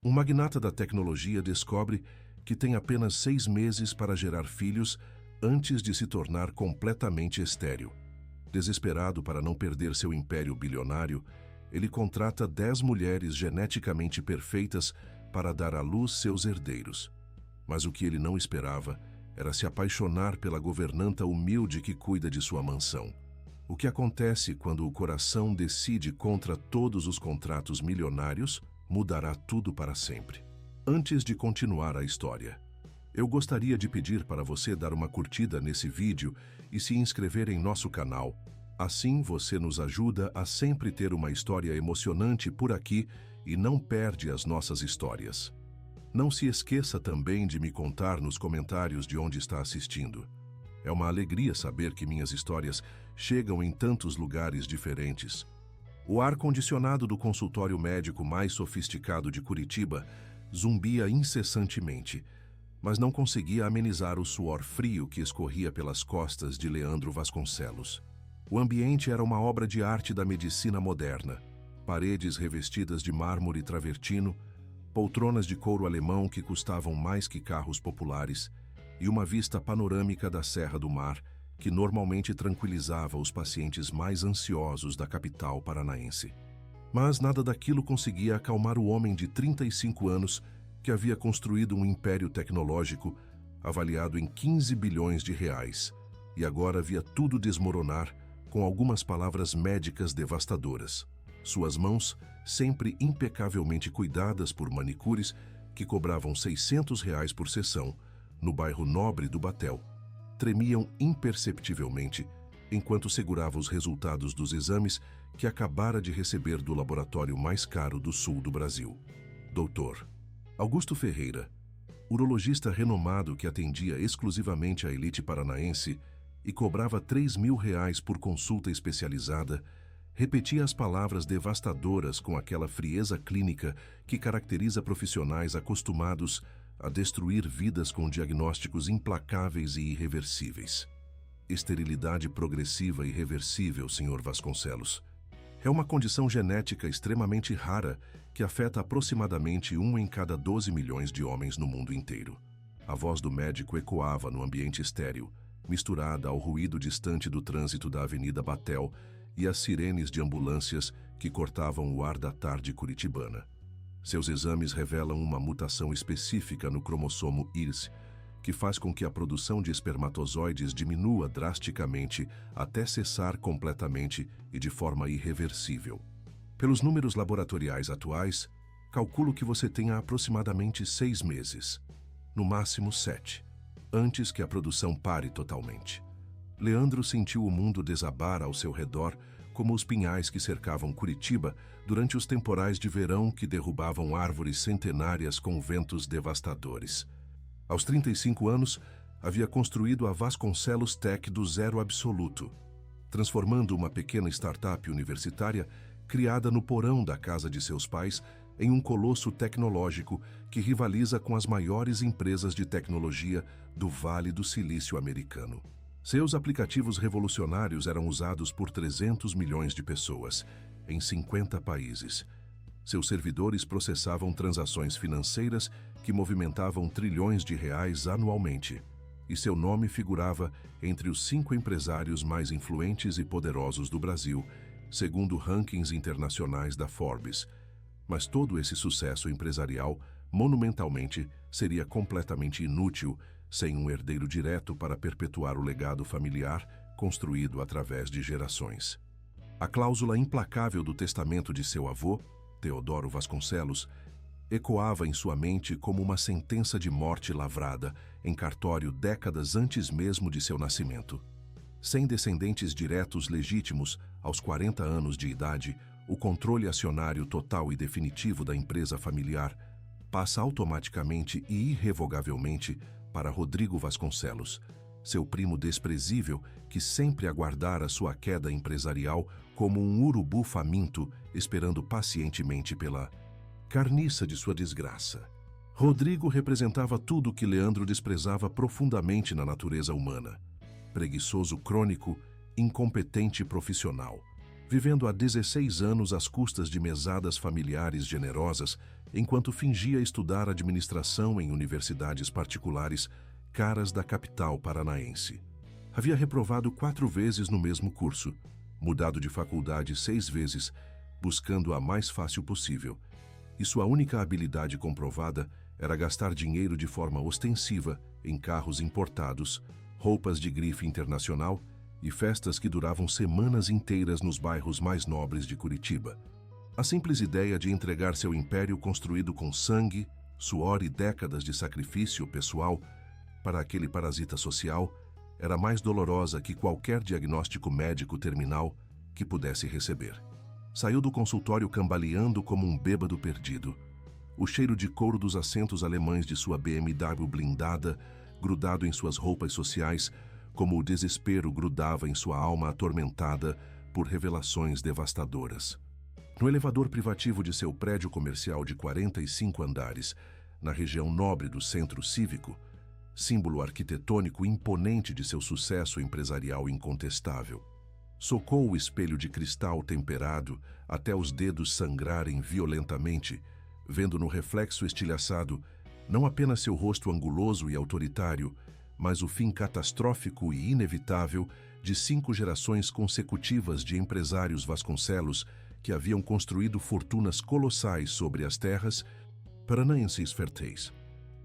Um magnata da tecnologia descobre que tem apenas 6 meses para gerar filhos antes de se tornar completamente estéril. Desesperado para não perder seu império bilionário, ele contrata 10 mulheres geneticamente perfeitas para dar à luz seus herdeiros. Mas o que ele não esperava era se apaixonar pela governanta humilde que cuida de sua mansão. O que acontece quando o coração decide contra todos os contratos milionários mudará tudo para sempre. Antes de continuar a história, eu gostaria de pedir para você dar uma curtida nesse vídeo e se inscrever em nosso canal. Assim você nos ajuda a sempre ter uma história emocionante por aqui e não perde as nossas histórias. Não se esqueça também de me contar nos comentários de onde está assistindo. É uma alegria saber que minhas histórias chegam em tantos lugares diferentes. O ar-condicionado do consultório médico mais sofisticado de Curitiba zumbia incessantemente, mas não conseguia amenizar o suor frio que escorria pelas costas de Leandro Vasconcelos. O ambiente era uma obra de arte da medicina moderna. Paredes revestidas de mármore travertino, poltronas de couro alemão que custavam mais que carros populares e uma vista panorâmica da Serra do Mar que normalmente tranquilizava os pacientes mais ansiosos da capital paranaense. Mas nada daquilo conseguia acalmar o homem de 35 anos que havia construído um império tecnológico avaliado em 15 bilhões de reais e agora via tudo desmoronar com algumas palavras médicas devastadoras. Suas mãos, sempre impecavelmente cuidadas por manicures que cobravam R$ 600 por sessão, no bairro nobre do Batel, tremiam imperceptivelmente enquanto segurava os resultados dos exames que acabara de receber do laboratório mais caro do sul do Brasil. Dr. Augusto Ferreira, urologista renomado que atendia exclusivamente a elite paranaense e cobrava R$ 3.000 por consulta especializada, repetia as palavras devastadoras com aquela frieza clínica que caracteriza profissionais acostumados a destruir vidas com diagnósticos implacáveis e irreversíveis. Esterilidade progressiva e irreversível, Sr. Vasconcelos. É uma condição genética extremamente rara que afeta aproximadamente 1 em cada 12 milhões de homens no mundo inteiro. A voz do médico ecoava no ambiente estéril, misturada ao ruído distante do trânsito da Avenida Batel e as sirenes de ambulâncias que cortavam o ar da tarde curitibana. Seus exames revelam uma mutação específica no cromossomo IRS, que faz com que a produção de espermatozoides diminua drasticamente até cessar completamente e de forma irreversível. Pelos números laboratoriais atuais, calculo que você tenha aproximadamente 6 meses, no máximo 7, antes que a produção pare totalmente. Leandro sentiu o mundo desabar ao seu redor como os pinhais que cercavam Curitiba durante os temporais de verão que derrubavam árvores centenárias com ventos devastadores. Aos 35 anos, havia construído a Vasconcelos Tech do zero absoluto, transformando uma pequena startup universitária criada no porão da casa de seus pais em um colosso tecnológico que rivaliza com as maiores empresas de tecnologia do Vale do Silício americano. Seus aplicativos revolucionários eram usados por 300 milhões de pessoas, em 50 países. Seus servidores processavam transações financeiras que movimentavam trilhões de reais anualmente, e seu nome figurava entre os 5 empresários mais influentes e poderosos do Brasil, segundo rankings internacionais da Forbes. Mas todo esse sucesso empresarial, monumentalmente, seria completamente inútil sem um herdeiro direto para perpetuar o legado familiar construído através de gerações. A cláusula implacável do testamento de seu avô, Teodoro Vasconcelos, ecoava em sua mente como uma sentença de morte lavrada em cartório décadas antes mesmo de seu nascimento. Sem descendentes diretos legítimos, aos 40 anos de idade, o controle acionário total e definitivo da empresa familiar passa automaticamente e irrevogavelmente para Rodrigo Vasconcelos, seu primo desprezível que sempre aguardara sua queda empresarial como um urubu faminto esperando pacientemente pela carniça de sua desgraça. Rodrigo representava tudo o que Leandro desprezava profundamente na natureza humana. Preguiçoso crônico, incompetente profissional, vivendo há 16 anos às custas de mesadas familiares generosas enquanto fingia estudar administração em universidades particulares caras da capital paranaense. Havia reprovado 4 vezes no mesmo curso, mudado de faculdade 6 vezes, buscando a mais fácil possível. E sua única habilidade comprovada era gastar dinheiro de forma ostensiva em carros importados, roupas de grife internacional e festas que duravam semanas inteiras nos bairros mais nobres de Curitiba. A simples ideia de entregar seu império construído com sangue, suor e décadas de sacrifício pessoal para aquele parasita social era mais dolorosa que qualquer diagnóstico médico terminal que pudesse receber. Saiu do consultório cambaleando como um bêbado perdido. O cheiro de couro dos assentos alemães de sua BMW blindada, grudado em suas roupas sociais, como o desespero grudava em sua alma atormentada por revelações devastadoras. No elevador privativo de seu prédio comercial de 45 andares, na região nobre do Centro Cívico, símbolo arquitetônico imponente de seu sucesso empresarial incontestável, socou o espelho de cristal temperado até os dedos sangrarem violentamente, vendo no reflexo estilhaçado não apenas seu rosto anguloso e autoritário, mas o fim catastrófico e inevitável de 5 gerações consecutivas de empresários Vasconcelos que haviam construído fortunas colossais sobre as terras paranaenses férteis.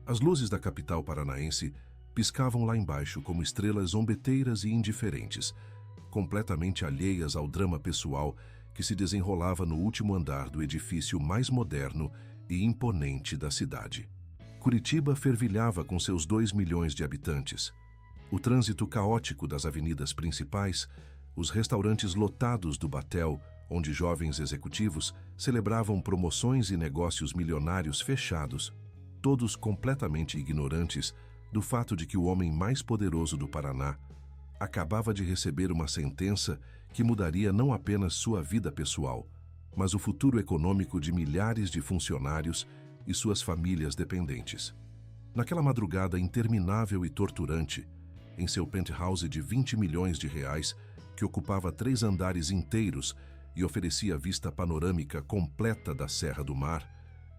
As luzes da capital paranaense piscavam lá embaixo como estrelas zombeteiras e indiferentes, completamente alheias ao drama pessoal que se desenrolava no último andar do edifício mais moderno e imponente da cidade. Curitiba fervilhava com seus 2 milhões de habitantes. O trânsito caótico das avenidas principais, os restaurantes lotados do Batel, onde jovens executivos celebravam promoções e negócios milionários fechados, todos completamente ignorantes do fato de que o homem mais poderoso do Paraná acabava de receber uma sentença que mudaria não apenas sua vida pessoal, mas o futuro econômico de milhares de funcionários e suas famílias dependentes. Naquela madrugada interminável e torturante, em seu penthouse de 20 milhões de reais, que ocupava 3 andares inteiros e oferecia vista panorâmica completa da Serra do Mar,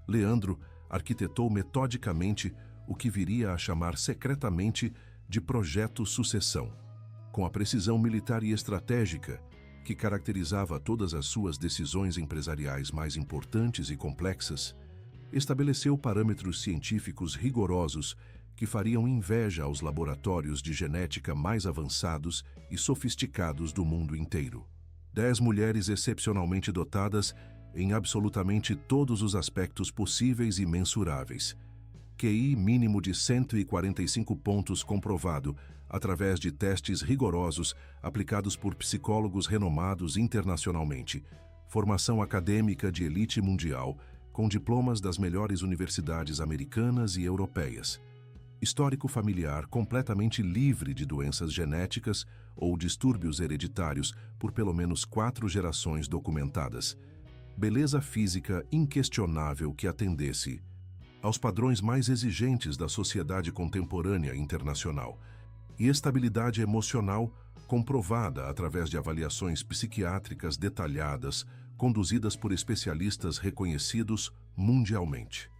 Leandro arquitetou metodicamente o que viria a chamar secretamente de Projeto Sucessão. Com a precisão militar e estratégica que caracterizava todas as suas decisões empresariais mais importantes e complexas, estabeleceu parâmetros científicos rigorosos que fariam inveja aos laboratórios de genética mais avançados e sofisticados do mundo inteiro. 10 mulheres excepcionalmente dotadas em absolutamente todos os aspectos possíveis e mensuráveis. QI mínimo de 145 pontos comprovado através de testes rigorosos aplicados por psicólogos renomados internacionalmente. Formação acadêmica de elite mundial, com diplomas das melhores universidades americanas e europeias. Histórico familiar completamente livre de doenças genéticas ou distúrbios hereditários por pelo menos 4 gerações documentadas. Beleza física inquestionável que atendesse aos padrões mais exigentes da sociedade contemporânea internacional e estabilidade emocional comprovada através de avaliações psiquiátricas detalhadas conduzidas por especialistas reconhecidos mundialmente.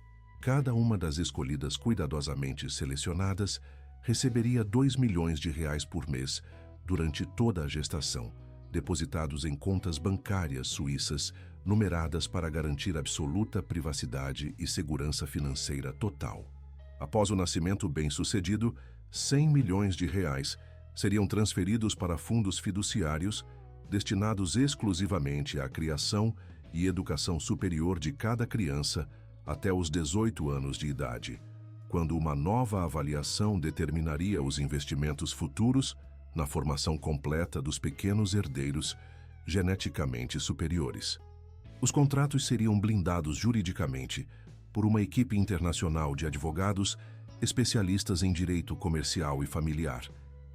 Cada uma das escolhidas cuidadosamente selecionadas receberia 2 milhões de reais por mês durante toda a gestação, depositados em contas bancárias suíças numeradas para garantir absoluta privacidade e segurança financeira total. Após o nascimento bem-sucedido, 100 milhões de reais seriam transferidos para fundos fiduciários destinados exclusivamente à criação e educação superior de cada criança até os 18 anos de idade, quando uma nova avaliação determinaria os investimentos futuros na formação completa dos pequenos herdeiros geneticamente superiores. Os contratos seriam blindados juridicamente por uma equipe internacional de advogados especialistas em direito comercial e familiar,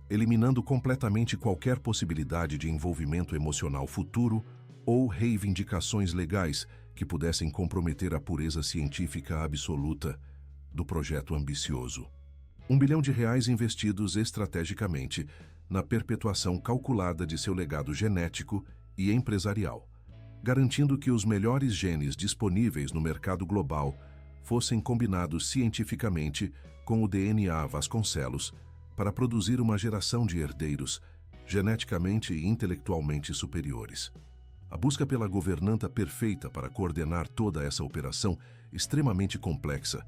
eliminando completamente qualquer possibilidade de envolvimento emocional futuro ou reivindicações legais que pudessem comprometer a pureza científica absoluta do projeto ambicioso. 1 bilhão de reais investidos estrategicamente na perpetuação calculada de seu legado genético e empresarial, garantindo que os melhores genes disponíveis no mercado global fossem combinados cientificamente com o DNA Vasconcelos para produzir uma geração de herdeiros geneticamente e intelectualmente superiores. A busca pela governanta perfeita para coordenar toda essa operação extremamente complexa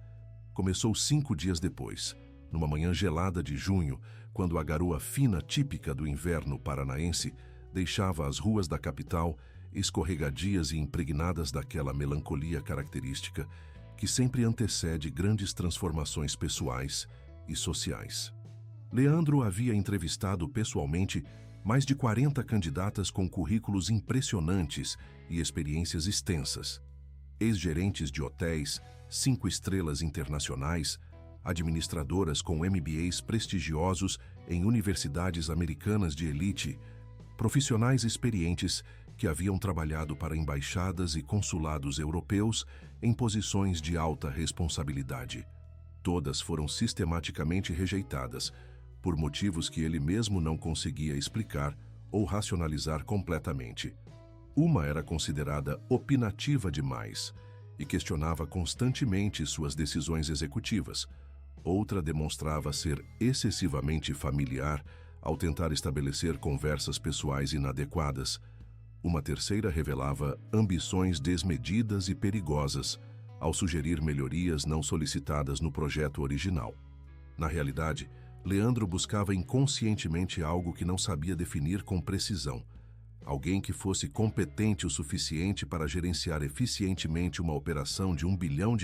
começou 5 dias depois, numa manhã gelada de junho, quando a garoa fina típica do inverno paranaense deixava as ruas da capital escorregadias e impregnadas daquela melancolia característica que sempre antecede grandes transformações pessoais e sociais. Leandro havia entrevistado pessoalmente mais de 40 candidatas com currículos impressionantes e experiências extensas. Ex-gerentes de hotéis, 5 estrelas internacionais, administradoras com MBAs prestigiosos em universidades americanas de elite, profissionais experientes que haviam trabalhado para embaixadas e consulados europeus em posições de alta responsabilidade. Todas foram sistematicamente rejeitadas, por motivos que ele mesmo não conseguia explicar ou racionalizar completamente. Uma era considerada opinativa demais e questionava constantemente suas decisões executivas. Outra demonstrava ser excessivamente familiar ao tentar estabelecer conversas pessoais inadequadas. Uma terceira revelava ambições desmedidas e perigosas ao sugerir melhorias não solicitadas no projeto original. Na realidade, Leandro buscava inconscientemente algo que não sabia definir com precisão. Alguém que fosse competente o suficiente para gerenciar eficientemente uma operação de R$1 bilhão,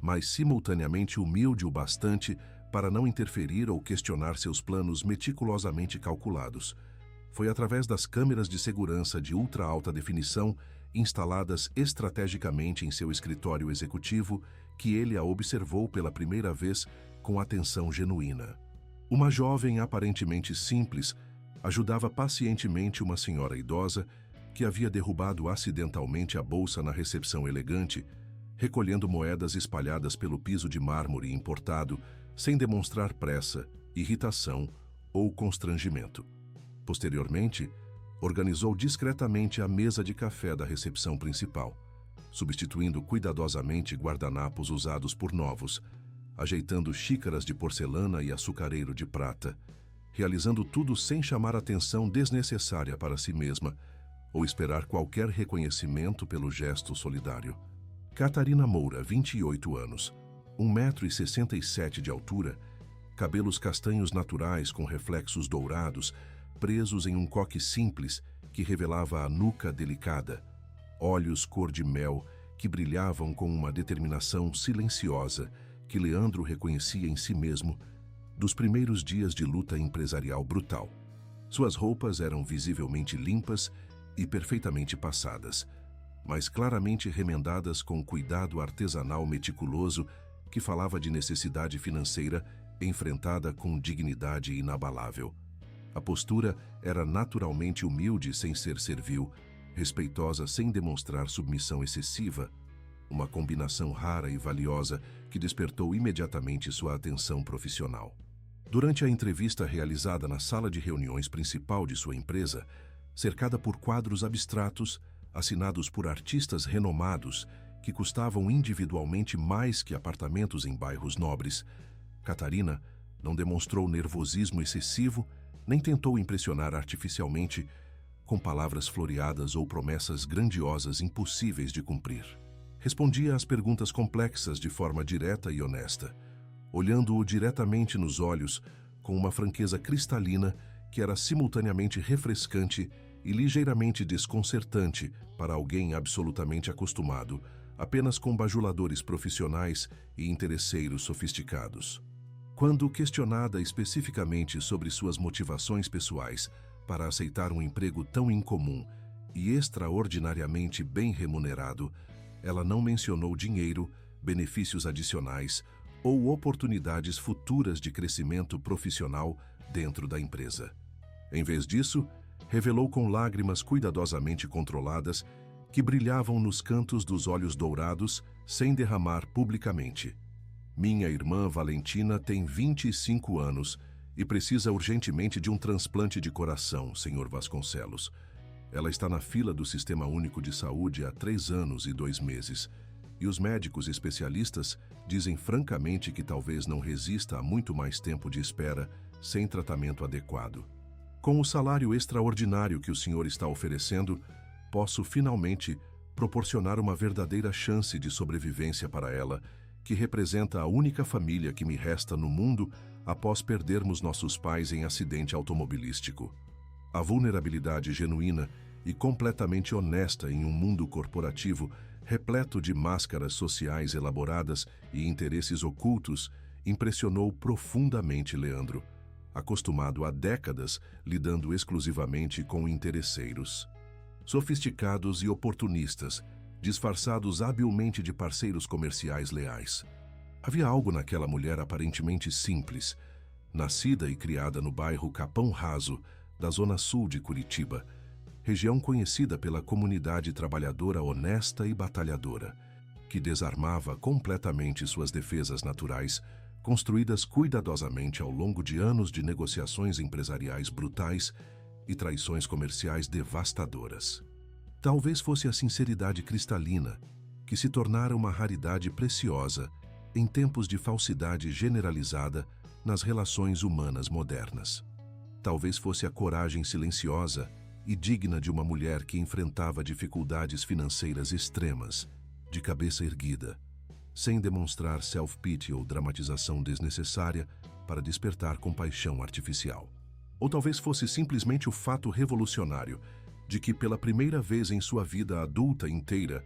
mas simultaneamente humilde o bastante para não interferir ou questionar seus planos meticulosamente calculados. Foi através das câmeras de segurança de ultra alta definição instaladas estrategicamente em seu escritório executivo que ele a observou pela primeira vez com atenção genuína. Uma jovem aparentemente simples ajudava pacientemente uma senhora idosa que havia derrubado acidentalmente a bolsa na recepção elegante, recolhendo moedas espalhadas pelo piso de mármore importado, sem demonstrar pressa, irritação ou constrangimento. Posteriormente, organizou discretamente a mesa de café da recepção principal, substituindo cuidadosamente guardanapos usados por novos, ajeitando xícaras de porcelana e açucareiro de prata, realizando tudo sem chamar atenção desnecessária para si mesma ou esperar qualquer reconhecimento pelo gesto solidário. Catarina Moura, 28 anos, 1,67 m de altura, cabelos castanhos naturais com reflexos dourados, presos em um coque simples que revelava a nuca delicada, olhos cor de mel que brilhavam com uma determinação silenciosa que Leandro reconhecia em si mesmo dos primeiros dias de luta empresarial brutal. Suas roupas eram visivelmente limpas e perfeitamente passadas, mas claramente remendadas com cuidado artesanal meticuloso que falava de necessidade financeira enfrentada com dignidade inabalável. A postura era naturalmente humilde sem ser servil, respeitosa sem demonstrar submissão excessiva, uma combinação rara e valiosa que despertou imediatamente sua atenção profissional. Durante a entrevista realizada na sala de reuniões principal de sua empresa, cercada por quadros abstratos, assinados por artistas renomados que custavam individualmente mais que apartamentos em bairros nobres, Catarina não demonstrou nervosismo excessivo nem tentou impressionar artificialmente com palavras floreadas ou promessas grandiosas impossíveis de cumprir. Respondia às perguntas complexas de forma direta e honesta, olhando-o diretamente nos olhos com uma franqueza cristalina que era simultaneamente refrescante e ligeiramente desconcertante para alguém absolutamente acostumado apenas com bajuladores profissionais e interesseiros sofisticados. Quando questionada especificamente sobre suas motivações pessoais para aceitar um emprego tão incomum e extraordinariamente bem remunerado, ela não mencionou dinheiro, benefícios adicionais ou oportunidades futuras de crescimento profissional dentro da empresa. Em vez disso, revelou com lágrimas cuidadosamente controladas que brilhavam nos cantos dos olhos dourados sem derramar publicamente. Minha irmã Valentina tem 25 anos e precisa urgentemente de um transplante de coração, Sr. Vasconcelos. Ela está na fila do Sistema Único de Saúde há 3 anos e 2 meses. E os médicos especialistas dizem francamente que talvez não resista a muito mais tempo de espera sem tratamento adequado. Com o salário extraordinário que o senhor está oferecendo, posso finalmente proporcionar uma verdadeira chance de sobrevivência para ela, que representa a única família que me resta no mundo após perdermos nossos pais em acidente automobilístico. A vulnerabilidade genuína e completamente honesta em um mundo corporativo repleto de máscaras sociais elaboradas e interesses ocultos impressionou profundamente Leandro, acostumado há décadas lidando exclusivamente com interesseiros. Sofisticados e oportunistas, disfarçados habilmente de parceiros comerciais leais. Havia algo naquela mulher aparentemente simples, nascida e criada no bairro Capão Raso, da zona sul de Curitiba, região conhecida pela comunidade trabalhadora honesta e batalhadora, que desarmava completamente suas defesas naturais, construídas cuidadosamente ao longo de anos de negociações empresariais brutais e traições comerciais devastadoras. Talvez fosse a sinceridade cristalina, que se tornara uma raridade preciosa em tempos de falsidade generalizada nas relações humanas modernas. Talvez fosse a coragem silenciosa e digna de uma mulher que enfrentava dificuldades financeiras extremas, de cabeça erguida, sem demonstrar self-pity ou dramatização desnecessária para despertar compaixão artificial. Ou talvez fosse simplesmente o fato revolucionário de que, pela primeira vez em sua vida adulta inteira,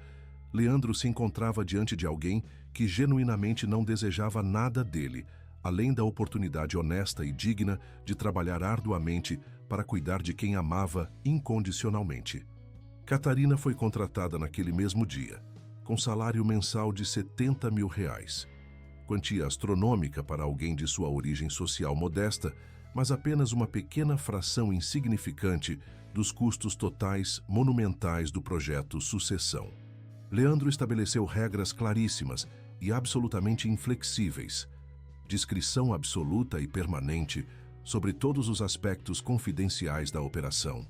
Leandro se encontrava diante de alguém que genuinamente não desejava nada dele, além da oportunidade honesta e digna de trabalhar arduamente para cuidar de quem amava incondicionalmente. Catarina foi contratada naquele mesmo dia, com salário mensal de R$70 mil, quantia astronômica para alguém de sua origem social modesta, mas apenas uma pequena fração insignificante dos custos totais monumentais do projeto Sucessão. Leandro estabeleceu regras claríssimas e absolutamente inflexíveis, discrição absoluta e permanente sobre todos os aspectos confidenciais da operação,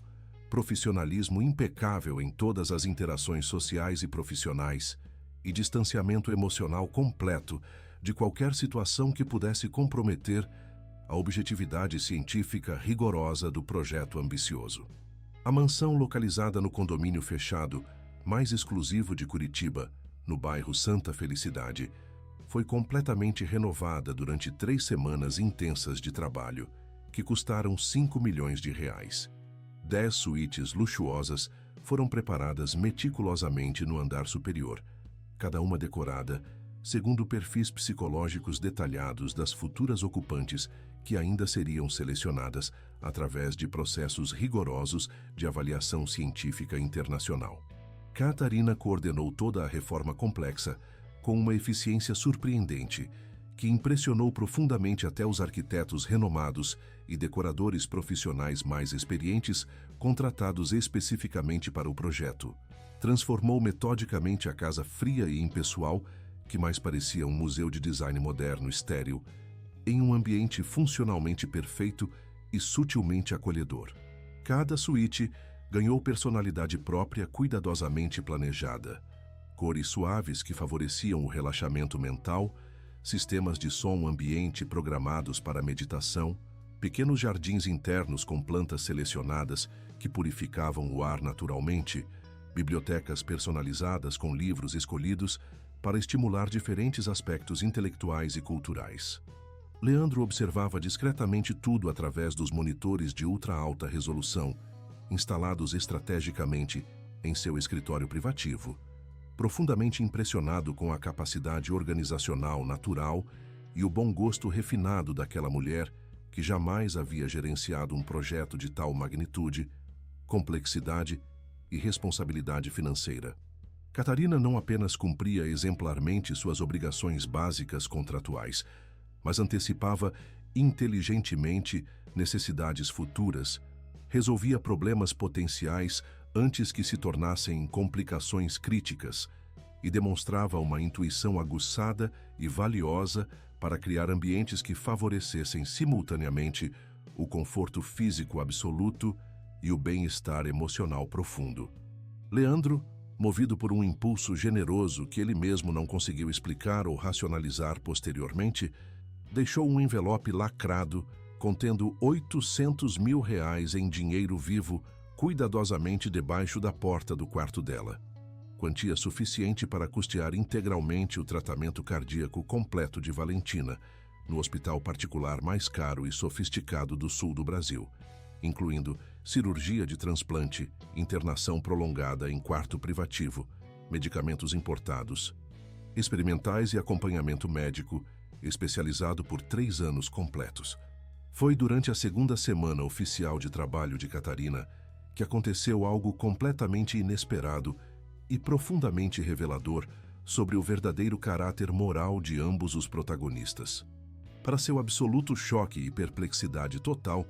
profissionalismo impecável em todas as interações sociais e profissionais e distanciamento emocional completo de qualquer situação que pudesse comprometer a objetividade científica rigorosa do projeto ambicioso. A mansão, localizada no condomínio fechado mais exclusivo de Curitiba, no bairro Santa Felicidade, foi completamente renovada durante 3 semanas intensas de trabalho, que custaram R$5 milhões. 10 suítes luxuosas foram preparadas meticulosamente no andar superior, cada uma decorada segundo perfis psicológicos detalhados das futuras ocupantes que ainda seriam selecionadas através de processos rigorosos de avaliação científica internacional. Catarina coordenou toda a reforma complexa com uma eficiência surpreendente, que impressionou profundamente até os arquitetos renomados e decoradores profissionais mais experientes contratados especificamente para o projeto. Transformou metodicamente a casa fria e impessoal, que mais parecia um museu de design moderno estéril, em um ambiente funcionalmente perfeito e sutilmente acolhedor. Cada suíte ganhou personalidade própria cuidadosamente planejada, cores suaves que favoreciam o relaxamento mental, sistemas de som ambiente programados para meditação, pequenos jardins internos com plantas selecionadas que purificavam o ar naturalmente, bibliotecas personalizadas com livros escolhidos para estimular diferentes aspectos intelectuais e culturais. Leandro observava discretamente tudo através dos monitores de ultra-alta resolução, instalados estrategicamente em seu escritório privativo, profundamente impressionado com a capacidade organizacional natural e o bom gosto refinado daquela mulher que jamais havia gerenciado um projeto de tal magnitude, complexidade e responsabilidade financeira. Catarina não apenas cumpria exemplarmente suas obrigações básicas contratuais, mas antecipava inteligentemente necessidades futuras, resolvia problemas potenciais antes que se tornassem complicações críticas e demonstrava uma intuição aguçada e valiosa para criar ambientes que favorecessem simultaneamente o conforto físico absoluto e o bem-estar emocional profundo. Leandro, movido por um impulso generoso que ele mesmo não conseguiu explicar ou racionalizar posteriormente, deixou um envelope lacrado contendo R$ 800 mil em dinheiro vivo cuidadosamente debaixo da porta do quarto dela. Quantia suficiente para custear integralmente o tratamento cardíaco completo de Valentina, no hospital particular mais caro e sofisticado do sul do Brasil, incluindo cirurgia de transplante, internação prolongada em quarto privativo, medicamentos importados, experimentais e acompanhamento médico, especializado por 3 anos completos. Foi durante a segunda semana oficial de trabalho de Catarina que aconteceu algo completamente inesperado e profundamente revelador sobre o verdadeiro caráter moral de ambos os protagonistas. Para seu absoluto choque e perplexidade total,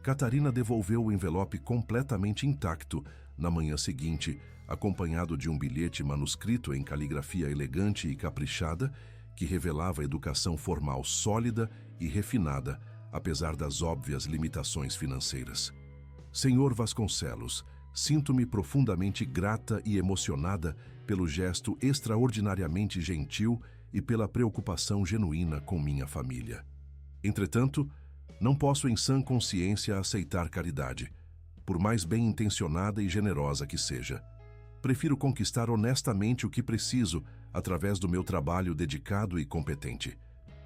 Catarina devolveu o envelope completamente intacto na manhã seguinte, acompanhado de um bilhete manuscrito em caligrafia elegante e caprichada que revelava educação formal sólida e refinada, apesar das óbvias limitações financeiras. Senhor Vasconcelos, sinto-me profundamente grata e emocionada pelo gesto extraordinariamente gentil e pela preocupação genuína com minha família. Entretanto, não posso em sã consciência aceitar caridade, por mais bem-intencionada e generosa que seja. Prefiro conquistar honestamente o que preciso através do meu trabalho dedicado e competente.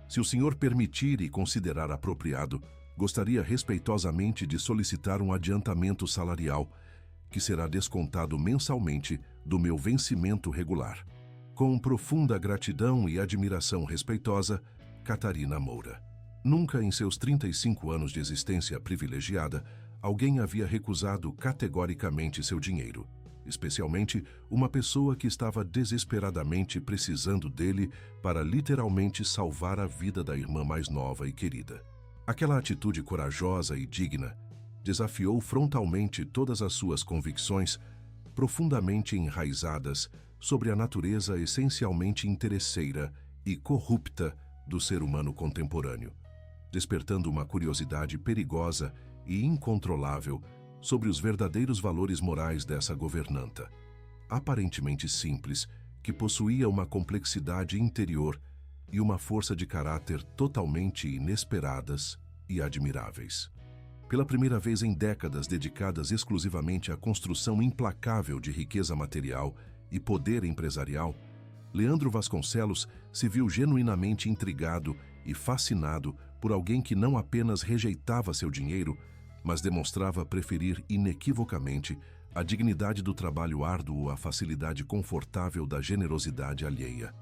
Se o senhor permitir e considerar apropriado, gostaria respeitosamente de solicitar um adiantamento salarial, que será descontado mensalmente do meu vencimento regular. Com profunda gratidão e admiração respeitosa, Catarina Moura. Nunca em seus 35 anos de existência privilegiada, alguém havia recusado categoricamente seu dinheiro, especialmente uma pessoa que estava desesperadamente precisando dele para literalmente salvar a vida da irmã mais nova e querida. Aquela atitude corajosa e digna desafiou frontalmente todas as suas convicções, profundamente enraizadas sobre a natureza essencialmente interesseira e corrupta do ser humano contemporâneo, despertando uma curiosidade perigosa e incontrolável sobre os verdadeiros valores morais dessa governanta, aparentemente simples, que possuía uma complexidade interior e uma força de caráter totalmente inesperadas e admiráveis. Pela primeira vez em décadas dedicadas exclusivamente à construção implacável de riqueza material e poder empresarial, Leandro Vasconcelos se viu genuinamente intrigado e fascinado por alguém que não apenas rejeitava seu dinheiro, mas demonstrava preferir inequivocamente a dignidade do trabalho árduo à facilidade confortável da generosidade alheia.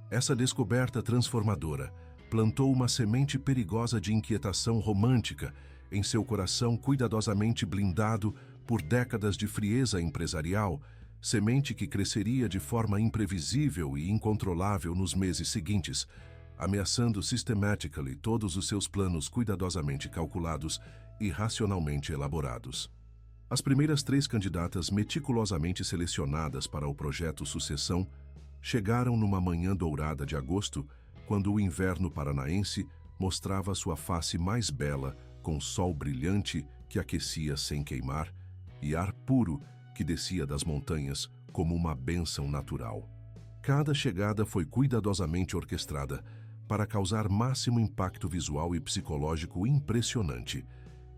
Essa descoberta transformadora plantou uma semente perigosa de inquietação romântica em seu coração cuidadosamente blindado por décadas de frieza empresarial, semente que cresceria de forma imprevisível e incontrolável nos meses seguintes, ameaçando systematically todos os seus planos cuidadosamente calculados e racionalmente elaborados. As primeiras 3 candidatas meticulosamente selecionadas para o projeto Sucessão chegaram numa manhã dourada de agosto, quando o inverno paranaense mostrava sua face mais bela, com sol brilhante que aquecia sem queimar e ar puro que descia das montanhas como uma bênção natural. Cada chegada foi cuidadosamente orquestrada para causar máximo impacto visual e psicológico impressionante,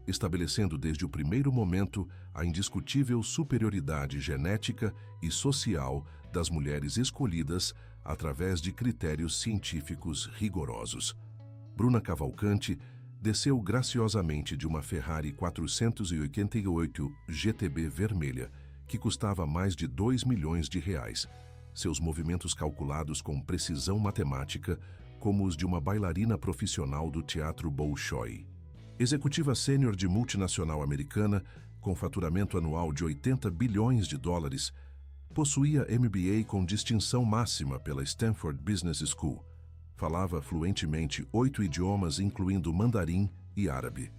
estabelecendo desde o primeiro momento a indiscutível superioridade genética e social das mulheres escolhidas através de critérios científicos rigorosos. Bruna Cavalcante desceu graciosamente de uma Ferrari 488 GTB vermelha, que custava mais de R$ 2 milhões, seus movimentos calculados com precisão matemática, como os de uma bailarina profissional do Teatro Bolshoi. Executiva sênior de multinacional americana, com faturamento anual de 80 bilhões de dólares, possuía MBA com distinção máxima pela Stanford Business School. Falava fluentemente 8 idiomas, incluindo mandarim e árabe.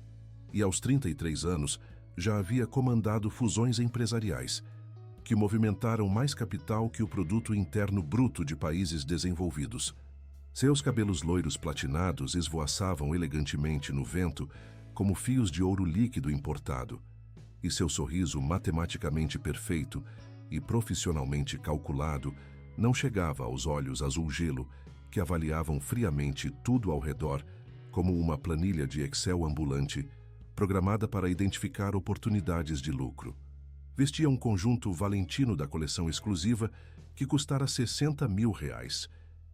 E aos 33 anos, já havia comandado fusões empresariais, que movimentaram mais capital que o produto interno bruto de países desenvolvidos. Seus cabelos loiros platinados esvoaçavam elegantemente no vento como fios de ouro líquido importado, e seu sorriso matematicamente perfeito e profissionalmente calculado não chegava aos olhos azul-gelo que avaliavam friamente tudo ao redor como uma planilha de Excel ambulante programada para identificar oportunidades de lucro. Vestia um conjunto Valentino da coleção exclusiva que custara R$60 mil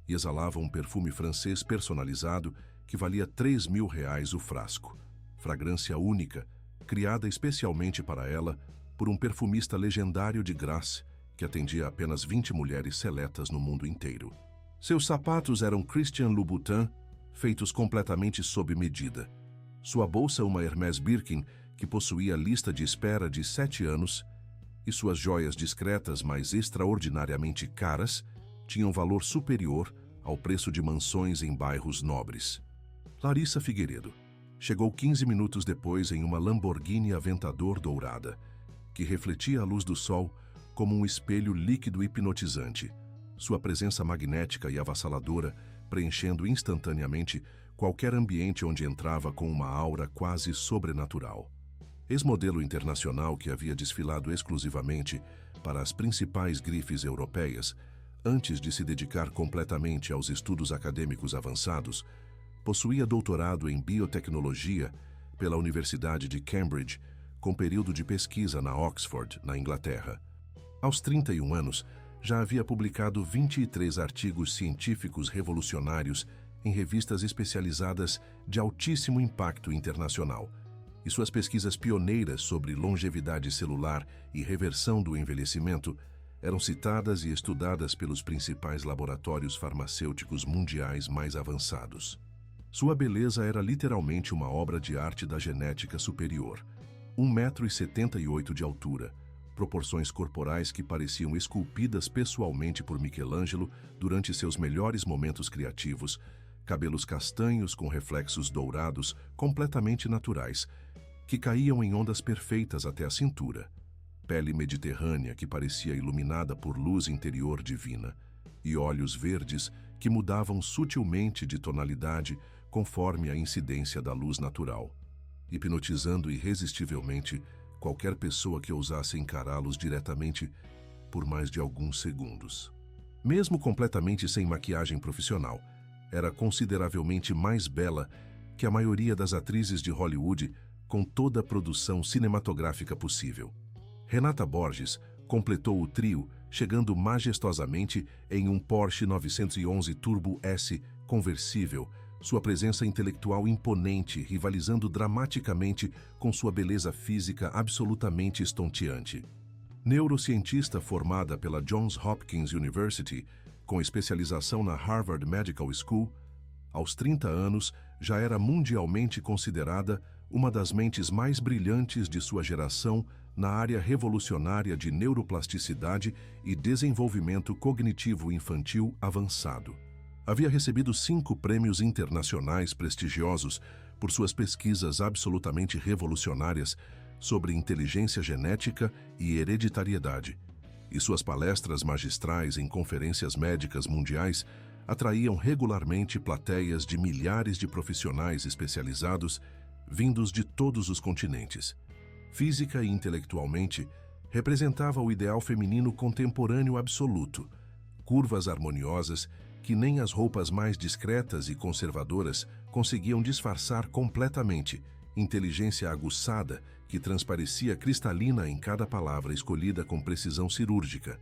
e exalava um perfume francês personalizado que valia R$3.000 o frasco. Fragrância única, criada especialmente para ela por um perfumista legendário de Grasse que atendia apenas 20 mulheres seletas no mundo inteiro. Seus sapatos eram Christian Louboutin, feitos completamente sob medida. Sua bolsa uma Hermès Birkin, que possuía lista de espera de 7 anos, e suas joias discretas, mas extraordinariamente caras, tinham valor superior ao preço de mansões em bairros nobres. Larissa Figueiredo chegou 15 minutos depois em uma Lamborghini Aventador dourada, que refletia a luz do sol como um espelho líquido hipnotizante, sua presença magnética e avassaladora preenchendo instantaneamente qualquer ambiente onde entrava com uma aura quase sobrenatural. Ex-modelo internacional que havia desfilado exclusivamente para as principais grifes europeias, antes de se dedicar completamente aos estudos acadêmicos avançados, possuía doutorado em biotecnologia pela Universidade de Cambridge, com período de pesquisa na Oxford, na Inglaterra. Aos 31 anos, já havia publicado 23 artigos científicos revolucionários em revistas especializadas de altíssimo impacto internacional, e suas pesquisas pioneiras sobre longevidade celular e reversão do envelhecimento eram citadas e estudadas pelos principais laboratórios farmacêuticos mundiais mais avançados. Sua beleza era literalmente uma obra de arte da genética superior. 1,78 m de altura, proporções corporais que pareciam esculpidas pessoalmente por Michelangelo durante seus melhores momentos criativos, cabelos castanhos com reflexos dourados completamente naturais, que caíam em ondas perfeitas até a cintura, pele mediterrânea que parecia iluminada por luz interior divina, e olhos verdes que mudavam sutilmente de tonalidade conforme a incidência da luz natural, hipnotizando irresistivelmente qualquer pessoa que ousasse encará-los diretamente por mais de alguns segundos. Mesmo completamente sem maquiagem profissional, era consideravelmente mais bela que a maioria das atrizes de Hollywood com toda a produção cinematográfica possível. Renata Borges completou o trio, chegando majestosamente em um Porsche 911 Turbo S conversível, sua presença intelectual imponente rivalizando dramaticamente com sua beleza física absolutamente estonteante. Neurocientista formada pela Johns Hopkins University, com especialização na Harvard Medical School, aos 30 anos já era mundialmente considerada uma das mentes mais brilhantes de sua geração na área revolucionária de neuroplasticidade e desenvolvimento cognitivo infantil avançado. Havia recebido 5 prêmios internacionais prestigiosos por suas pesquisas absolutamente revolucionárias sobre inteligência genética e hereditariedade, e suas palestras magistrais em conferências médicas mundiais atraíam regularmente plateias de milhares de profissionais especializados vindos de todos os continentes. Física e intelectualmente, representava o ideal feminino contemporâneo absoluto, curvas harmoniosas que nem as roupas mais discretas e conservadoras conseguiam disfarçar completamente, inteligência aguçada que transparecia cristalina em cada palavra escolhida com precisão cirúrgica,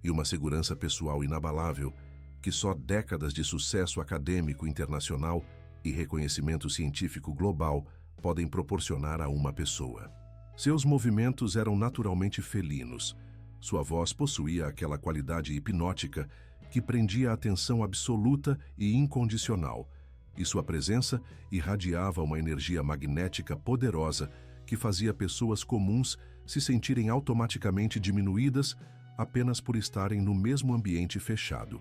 e uma segurança pessoal inabalável que só décadas de sucesso acadêmico internacional e reconhecimento científico global podem proporcionar a uma pessoa. Seus movimentos eram naturalmente felinos. Sua voz possuía aquela qualidade hipnótica que prendia a atenção absoluta e incondicional, e sua presença irradiava uma energia magnética poderosa que fazia pessoas comuns se sentirem automaticamente diminuídas apenas por estarem no mesmo ambiente fechado.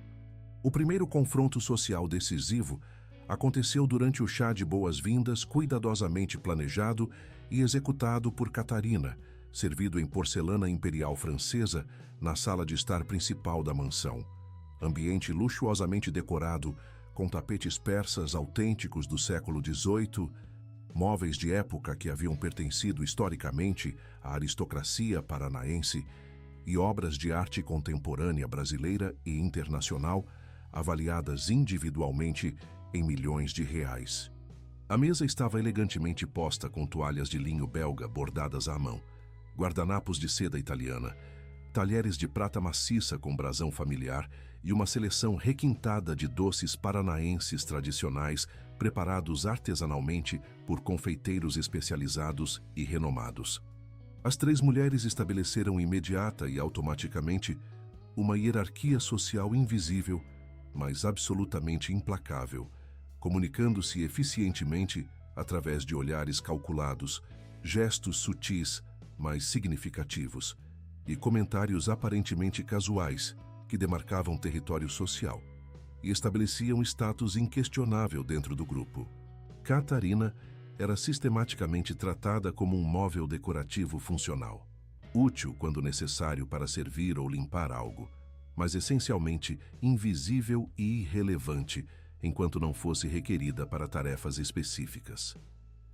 O primeiro confronto social decisivo aconteceu durante o chá de boas-vindas cuidadosamente planejado e executado por Catarina, servido em porcelana imperial francesa na sala de estar principal da mansão. Ambiente luxuosamente decorado com tapetes persas autênticos do século XVIII, móveis de época que haviam pertencido historicamente à aristocracia paranaense e obras de arte contemporânea brasileira e internacional avaliadas individualmente em milhões de reais. A mesa estava elegantemente posta com toalhas de linho belga bordadas à mão, guardanapos de seda italiana, talheres de prata maciça com brasão familiar e uma seleção requintada de doces paranaenses tradicionais preparados artesanalmente por confeiteiros especializados e renomados. As três mulheres estabeleceram imediata e automaticamente uma hierarquia social invisível, mas absolutamente implacável, comunicando-se eficientemente através de olhares calculados, gestos sutis, mas significativos, e comentários aparentemente casuais que demarcavam território social e estabeleciam status inquestionável dentro do grupo. Catarina era sistematicamente tratada como um móvel decorativo funcional, útil quando necessário para servir ou limpar algo, mas essencialmente invisível e irrelevante enquanto não fosse requerida para tarefas específicas.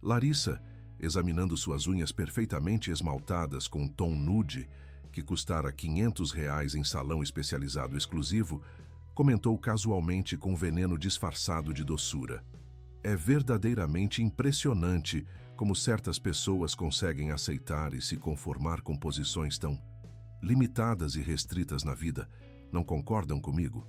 Larissa, examinando suas unhas perfeitamente esmaltadas com um tom nude, que custara R$ 500 em salão especializado exclusivo, comentou casualmente com veneno disfarçado de doçura. É verdadeiramente impressionante como certas pessoas conseguem aceitar e se conformar com posições tão limitadas e restritas na vida. Não concordam comigo?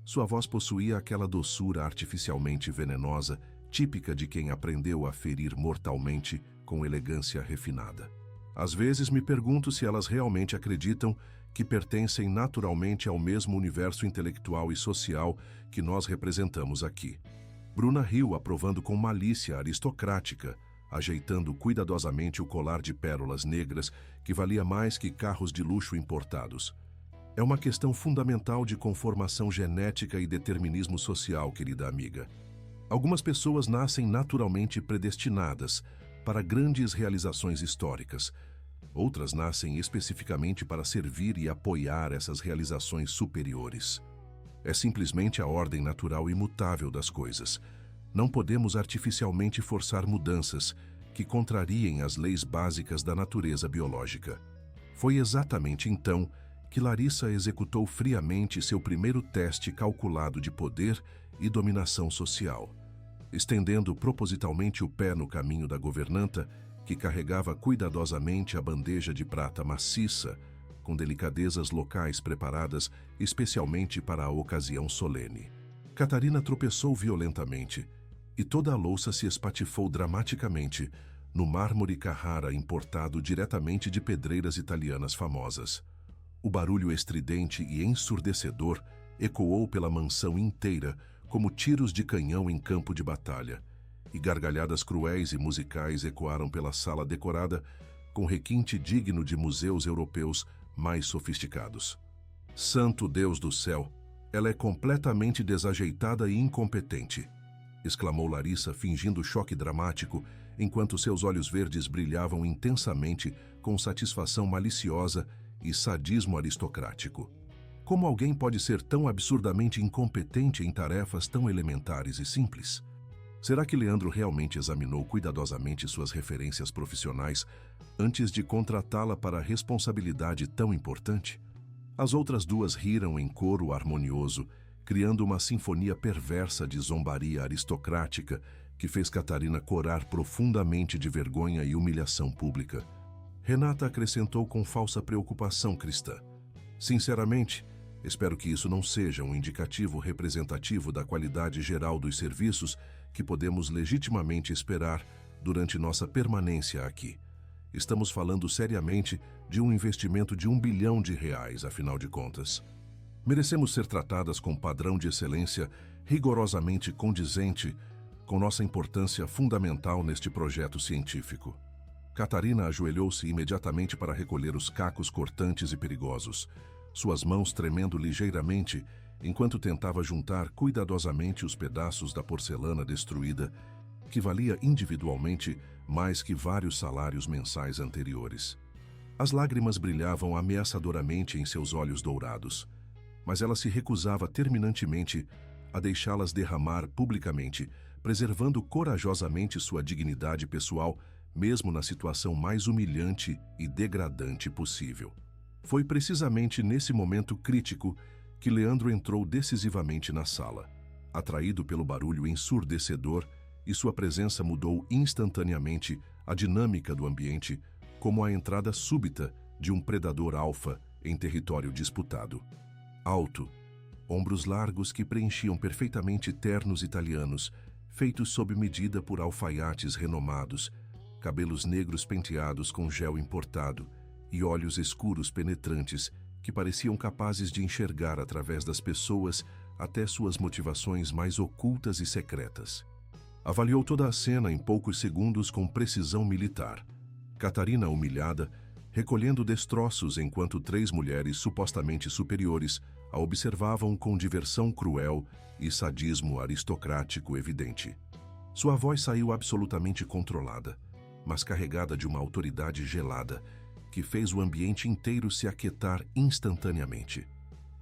Sua voz possuía aquela doçura artificialmente venenosa, típica de quem aprendeu a ferir mortalmente com elegância refinada. Às vezes me pergunto se elas realmente acreditam que pertencem naturalmente ao mesmo universo intelectual e social que nós representamos aqui. Bruna riu, aprovando com malícia aristocrática, ajeitando cuidadosamente o colar de pérolas negras que valia mais que carros de luxo importados. É uma questão fundamental de conformação genética e determinismo social, querida amiga. Algumas pessoas nascem naturalmente predestinadas para grandes realizações históricas. Outras nascem especificamente para servir e apoiar essas realizações superiores. É simplesmente a ordem natural e imutável das coisas. Não podemos artificialmente forçar mudanças que contrariem as leis básicas da natureza biológica. Foi exatamente então que Larissa executou friamente seu primeiro teste calculado de poder e dominação social, estendendo propositalmente o pé no caminho da governanta, que carregava cuidadosamente a bandeja de prata maciça, com delicadezas locais preparadas especialmente para a ocasião solene. Catarina tropeçou violentamente, e toda a louça se espatifou dramaticamente no mármore Carrara importado diretamente de pedreiras italianas famosas. O barulho estridente e ensurdecedor ecoou pela mansão inteira como tiros de canhão em campo de batalha, e gargalhadas cruéis e musicais ecoaram pela sala decorada com requinte digno de museus europeus mais sofisticados. Santo Deus do céu, ela é completamente desajeitada e incompetente, exclamou Larissa, fingindo choque dramático, enquanto seus olhos verdes brilhavam intensamente com satisfação maliciosa e sadismo aristocrático. Como alguém pode ser tão absurdamente incompetente em tarefas tão elementares e simples? Será que Leandro realmente examinou cuidadosamente suas referências profissionais antes de contratá-la para a responsabilidade tão importante? As outras duas riram em coro harmonioso, criando uma sinfonia perversa de zombaria aristocrática que fez Catarina corar profundamente de vergonha e humilhação pública. Renata acrescentou com falsa preocupação cristã: sinceramente, espero que isso não seja um indicativo representativo da qualidade geral dos serviços que podemos legitimamente esperar durante nossa permanência aqui. Estamos falando seriamente de um investimento de R$ 1 bilhão, afinal de contas. Merecemos ser tratadas com padrão de excelência rigorosamente condizente com nossa importância fundamental neste projeto científico. Catarina ajoelhou-se imediatamente para recolher os cacos cortantes e perigosos, suas mãos tremendo ligeiramente enquanto tentava juntar cuidadosamente os pedaços da porcelana destruída, que valia individualmente mais que vários salários mensais anteriores. As lágrimas brilhavam ameaçadoramente em seus olhos dourados, mas ela se recusava terminantemente a deixá-las derramar publicamente, preservando corajosamente sua dignidade pessoal, mesmo na situação mais humilhante e degradante possível. Foi precisamente nesse momento crítico que Leandro entrou decisivamente na sala. Atraído pelo barulho ensurdecedor, e sua presença mudou instantaneamente a dinâmica do ambiente, como a entrada súbita de um predador alfa em território disputado. Alto, ombros largos que preenchiam perfeitamente ternos italianos, feitos sob medida por alfaiates renomados, cabelos negros penteados com gel importado e olhos escuros penetrantes que pareciam capazes de enxergar através das pessoas até suas motivações mais ocultas e secretas. Avaliou toda a cena em poucos segundos com precisão militar. Catarina, humilhada, recolhendo destroços enquanto 3 mulheres supostamente superiores a observavam com diversão cruel e sadismo aristocrático evidente. Sua voz saiu absolutamente controlada, mas carregada de uma autoridade gelada, que fez o ambiente inteiro se aquietar instantaneamente.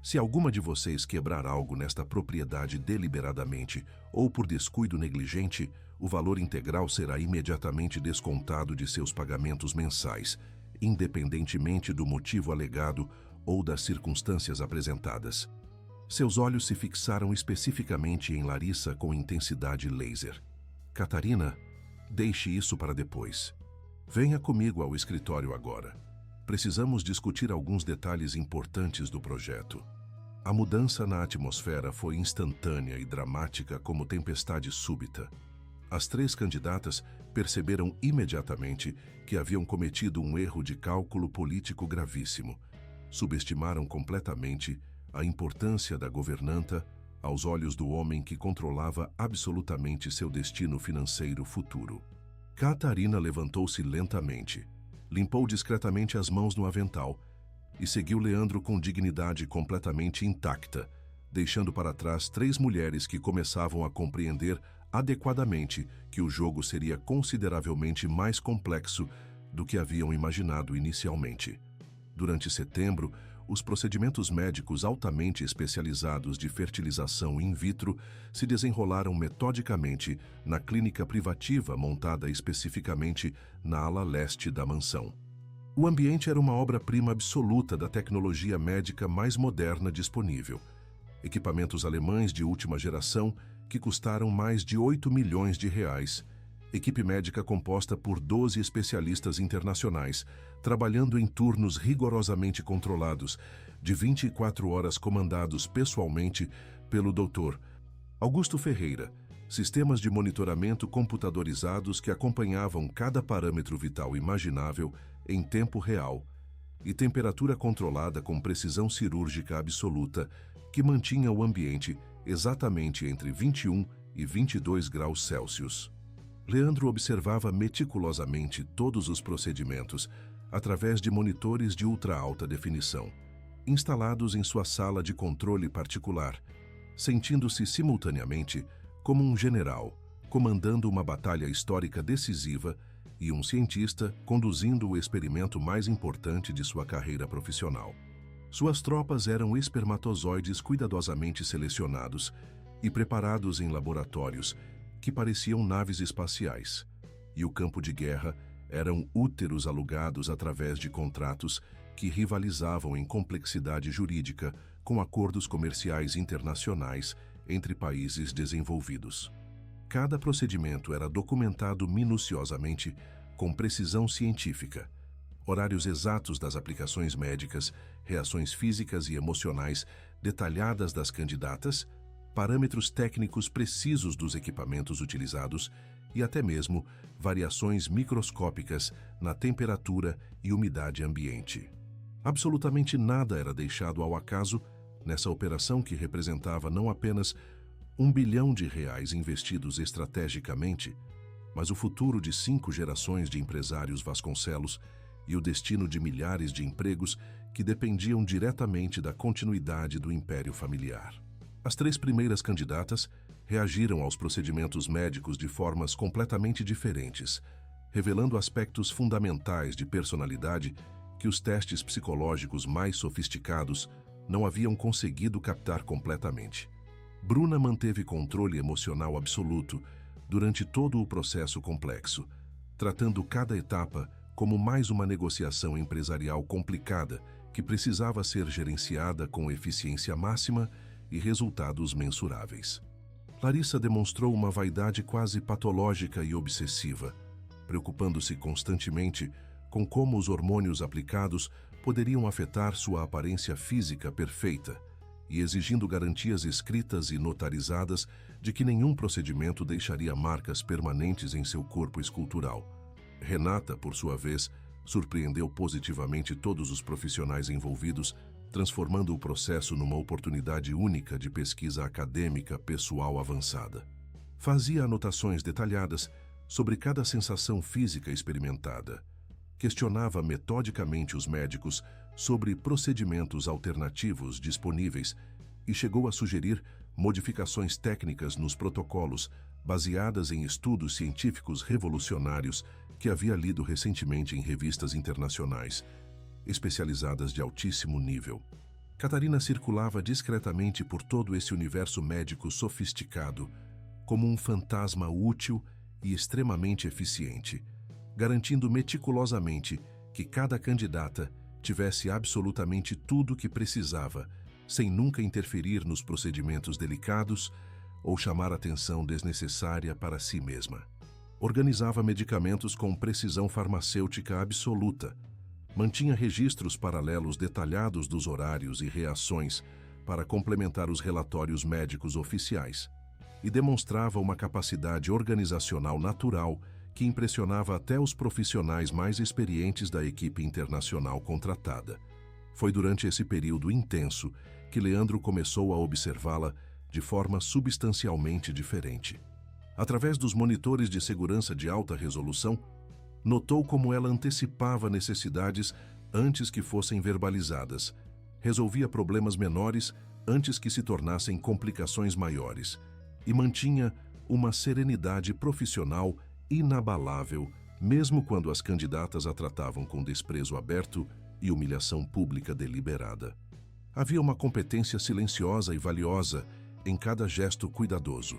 Se alguma de vocês quebrar algo nesta propriedade deliberadamente ou por descuido negligente, o valor integral será imediatamente descontado de seus pagamentos mensais, independentemente do motivo alegado ou das circunstâncias apresentadas. Seus olhos se fixaram especificamente em Larissa com intensidade laser. Catarina, deixe isso para depois. Venha comigo ao escritório agora. Precisamos discutir alguns detalhes importantes do projeto. A mudança na atmosfera foi instantânea e dramática como tempestade súbita. As 3 candidatas perceberam imediatamente que haviam cometido um erro de cálculo político gravíssimo. Subestimaram completamente a importância da governanta aos olhos do homem que controlava absolutamente seu destino financeiro futuro. Catarina levantou-se lentamente, limpou discretamente as mãos no avental e seguiu Leandro com dignidade completamente intacta, deixando para trás 3 mulheres que começavam a compreender adequadamente que o jogo seria consideravelmente mais complexo do que haviam imaginado inicialmente. Durante setembro, os procedimentos médicos altamente especializados de fertilização in vitro se desenrolaram metodicamente na clínica privativa montada especificamente na ala leste da mansão. O ambiente era uma obra-prima absoluta da tecnologia médica mais moderna disponível. Equipamentos alemães de última geração que custaram mais de 8 milhões de reais. Equipe médica composta por 12 especialistas internacionais, trabalhando em turnos rigorosamente controlados, de 24 horas comandados pessoalmente pelo Dr. Augusto Ferreira, sistemas de monitoramento computadorizados que acompanhavam cada parâmetro vital imaginável em tempo real, e temperatura controlada com precisão cirúrgica absoluta, que mantinha o ambiente exatamente entre 21 e 22 graus Celsius. Leandro observava meticulosamente todos os procedimentos através de monitores de ultra-alta definição, instalados em sua sala de controle particular, sentindo-se simultaneamente como um general comandando uma batalha histórica decisiva e um cientista conduzindo o experimento mais importante de sua carreira profissional. Suas tropas eram espermatozoides cuidadosamente selecionados e preparados em laboratórios que pareciam naves espaciais, e o campo de guerra eram úteros alugados através de contratos que rivalizavam em complexidade jurídica com acordos comerciais internacionais entre países desenvolvidos. Cada procedimento era documentado minuciosamente com precisão científica, horários exatos das aplicações médicas, reações físicas e emocionais detalhadas das candidatas, parâmetros técnicos precisos dos equipamentos utilizados e até mesmo variações microscópicas na temperatura e umidade ambiente. Absolutamente nada era deixado ao acaso nessa operação que representava não apenas R$1 bilhão investidos estrategicamente, mas o futuro de 5 gerações de empresários Vasconcelos e o destino de milhares de empregos que dependiam diretamente da continuidade do império familiar. As 3 primeiras candidatas reagiram aos procedimentos médicos de formas completamente diferentes, revelando aspectos fundamentais de personalidade que os testes psicológicos mais sofisticados não haviam conseguido captar completamente. Bruna manteve controle emocional absoluto durante todo o processo complexo, tratando cada etapa como mais uma negociação empresarial complicada que precisava ser gerenciada com eficiência máxima e resultados mensuráveis. Larissa demonstrou uma vaidade quase patológica e obsessiva, preocupando-se constantemente com como os hormônios aplicados poderiam afetar sua aparência física perfeita e exigindo garantias escritas e notarizadas de que nenhum procedimento deixaria marcas permanentes em seu corpo escultural. Renata, por sua vez, surpreendeu positivamente todos os profissionais envolvidos, transformando o processo numa oportunidade única de pesquisa acadêmica pessoal avançada. Fazia anotações detalhadas sobre cada sensação física experimentada. Questionava metodicamente os médicos sobre procedimentos alternativos disponíveis e chegou a sugerir modificações técnicas nos protocolos baseadas em estudos científicos revolucionários que havia lido recentemente em revistas internacionais, especializadas de altíssimo nível. Catarina circulava discretamente por todo esse universo médico sofisticado, como um fantasma útil e extremamente eficiente, garantindo meticulosamente que cada candidata tivesse absolutamente tudo o que precisava, sem nunca interferir nos procedimentos delicados ou chamar atenção desnecessária para si mesma. Organizava medicamentos com precisão farmacêutica absoluta, mantinha registros paralelos detalhados dos horários e reações para complementar os relatórios médicos oficiais e demonstrava uma capacidade organizacional natural que impressionava até os profissionais mais experientes da equipe internacional contratada. Foi durante esse período intenso que Leandro começou a observá-la de forma substancialmente diferente. Através dos monitores de segurança de alta resolução, notou como ela antecipava necessidades antes que fossem verbalizadas, resolvia problemas menores antes que se tornassem complicações maiores e mantinha uma serenidade profissional inabalável, mesmo quando as candidatas a tratavam com desprezo aberto e humilhação pública deliberada. Havia uma competência silenciosa e valiosa em cada gesto cuidadoso,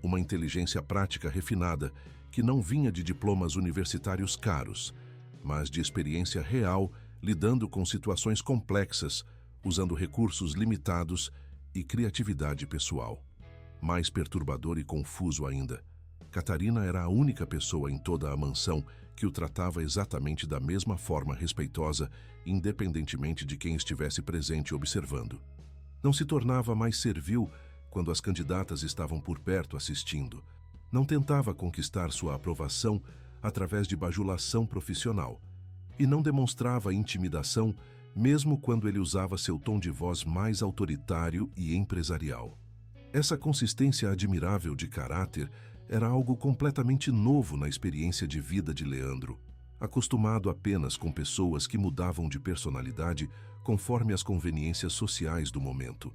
uma inteligência prática refinada que não vinha de diplomas universitários caros, mas de experiência real lidando com situações complexas, usando recursos limitados e criatividade pessoal. Mais perturbador e confuso ainda, Catarina era a única pessoa em toda a mansão que o tratava exatamente da mesma forma respeitosa, independentemente de quem estivesse presente observando. Não se tornava mais servil quando as candidatas estavam por perto assistindo. Não tentava conquistar sua aprovação através de bajulação profissional e não demonstrava intimidação mesmo quando ele usava seu tom de voz mais autoritário e empresarial. Essa consistência admirável de caráter era algo completamente novo na experiência de vida de Leandro, acostumado apenas com pessoas que mudavam de personalidade conforme as conveniências sociais do momento.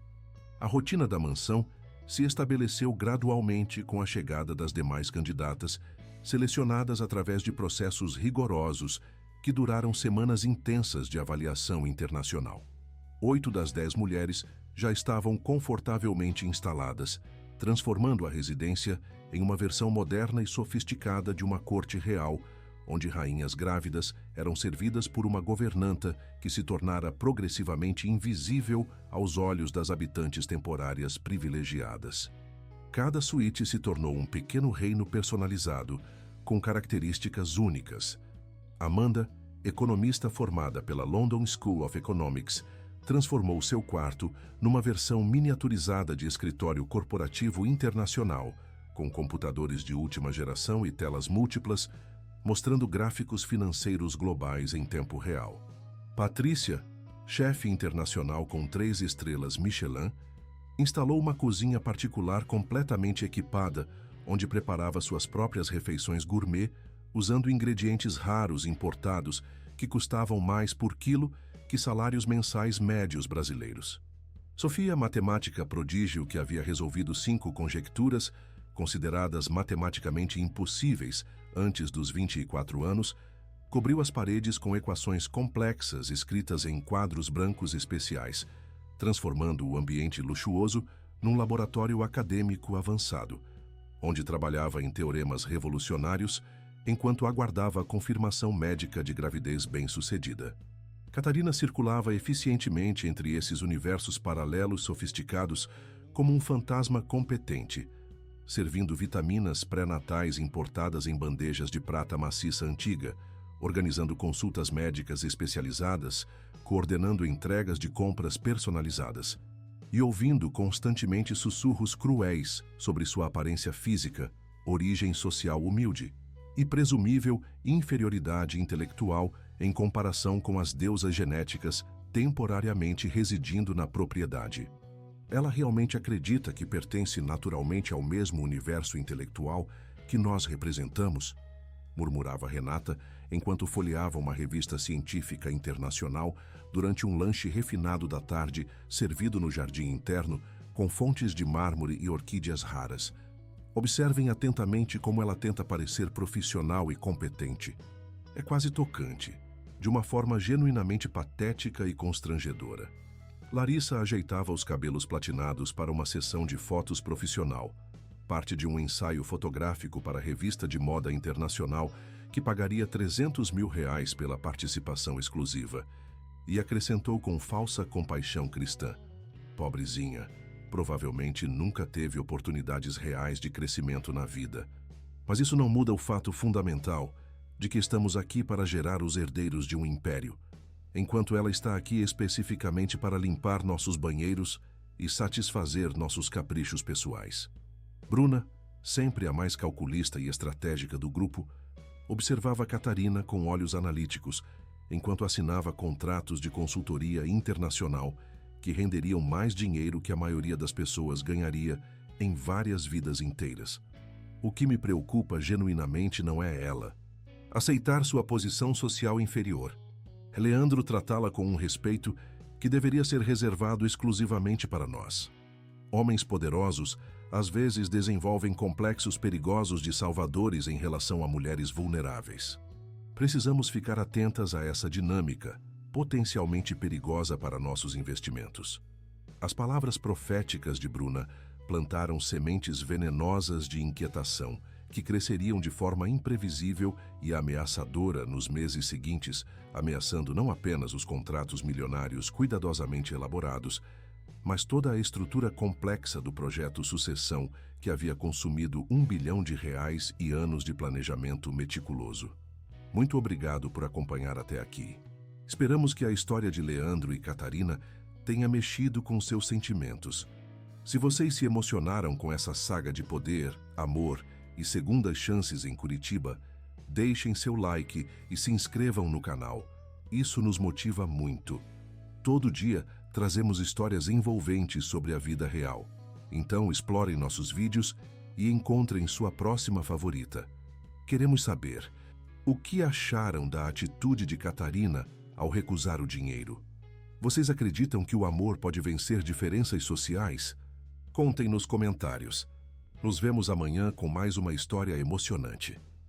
A rotina da mansão se estabeleceu gradualmente com a chegada das demais candidatas, selecionadas através de processos rigorosos que duraram semanas intensas de avaliação internacional. 8 das 10 mulheres já estavam confortavelmente instaladas, transformando a residência em uma versão moderna e sofisticada de uma corte real, onde rainhas grávidas eram servidas por uma governanta que se tornara progressivamente invisível aos olhos das habitantes temporárias privilegiadas. Cada suíte se tornou um pequeno reino personalizado, com características únicas. Amanda, economista formada pela London School of Economics, transformou seu quarto numa versão miniaturizada de escritório corporativo internacional, com computadores de última geração e telas múltiplas, mostrando gráficos financeiros globais em tempo real. Patrícia, chefe internacional com 3 estrelas Michelin, instalou uma cozinha particular completamente equipada, onde preparava suas próprias refeições gourmet, usando ingredientes raros importados que custavam mais por quilo que salários mensais médios brasileiros. Sofia, matemática prodígio que havia resolvido 5 conjecturas, consideradas matematicamente impossíveis antes dos 24 anos, cobriu as paredes com equações complexas escritas em quadros brancos especiais, transformando o ambiente luxuoso num laboratório acadêmico avançado, onde trabalhava em teoremas revolucionários enquanto aguardava a confirmação médica de gravidez bem-sucedida. Catarina circulava eficientemente entre esses universos paralelos sofisticados como um fantasma competente, servindo vitaminas pré-natais importadas em bandejas de prata maciça antiga, organizando consultas médicas especializadas, coordenando entregas de compras personalizadas e ouvindo constantemente sussurros cruéis sobre sua aparência física, origem social humilde e presumível inferioridade intelectual em comparação com as deusas genéticas temporariamente residindo na propriedade. Ela realmente acredita que pertence naturalmente ao mesmo universo intelectual que nós representamos? Murmurava Renata enquanto folheava uma revista científica internacional durante um lanche refinado da tarde servido no jardim interno com fontes de mármore e orquídeas raras. Observem atentamente como ela tenta parecer profissional e competente. É quase tocante, de uma forma genuinamente patética e constrangedora. Larissa ajeitava os cabelos platinados para uma sessão de fotos profissional, parte de um ensaio fotográfico para a revista de moda internacional que pagaria R$300 mil pela participação exclusiva, e acrescentou com falsa compaixão cristã: pobrezinha, provavelmente nunca teve oportunidades reais de crescimento na vida. Mas isso não muda o fato fundamental de que estamos aqui para gerar os herdeiros de um império, enquanto ela está aqui especificamente para limpar nossos banheiros e satisfazer nossos caprichos pessoais. Bruna, sempre a mais calculista e estratégica do grupo, observava Catarina com olhos analíticos, enquanto assinava contratos de consultoria internacional que renderiam mais dinheiro que a maioria das pessoas ganharia em várias vidas inteiras. O que me preocupa genuinamente não é ela. Aceitar sua posição social inferior. É Leandro tratá-la com um respeito que deveria ser reservado exclusivamente para nós. Homens poderosos às vezes desenvolvem complexos perigosos de salvadores em relação a mulheres vulneráveis. Precisamos ficar atentas a essa dinâmica, potencialmente perigosa para nossos investimentos. As palavras proféticas de Bruna plantaram sementes venenosas de inquietação que cresceriam de forma imprevisível e ameaçadora nos meses seguintes, ameaçando não apenas os contratos milionários cuidadosamente elaborados, mas toda a estrutura complexa do projeto Sucessão, que havia consumido R$1 bilhão e anos de planejamento meticuloso. Muito obrigado por acompanhar até aqui. Esperamos que a história de Leandro e Catarina tenha mexido com seus sentimentos. Se vocês se emocionaram com essa saga de poder, amor e segundas chances em Curitiba, deixem seu like e se inscrevam no canal. Isso nos motiva muito. Todo dia trazemos histórias envolventes sobre a vida real. Então explorem nossos vídeos e encontrem sua próxima favorita. Queremos saber o que acharam da atitude de Catarina ao recusar o dinheiro. Vocês acreditam que o amor pode vencer diferenças sociais? Contem nos comentários. Nos vemos amanhã com mais uma história emocionante.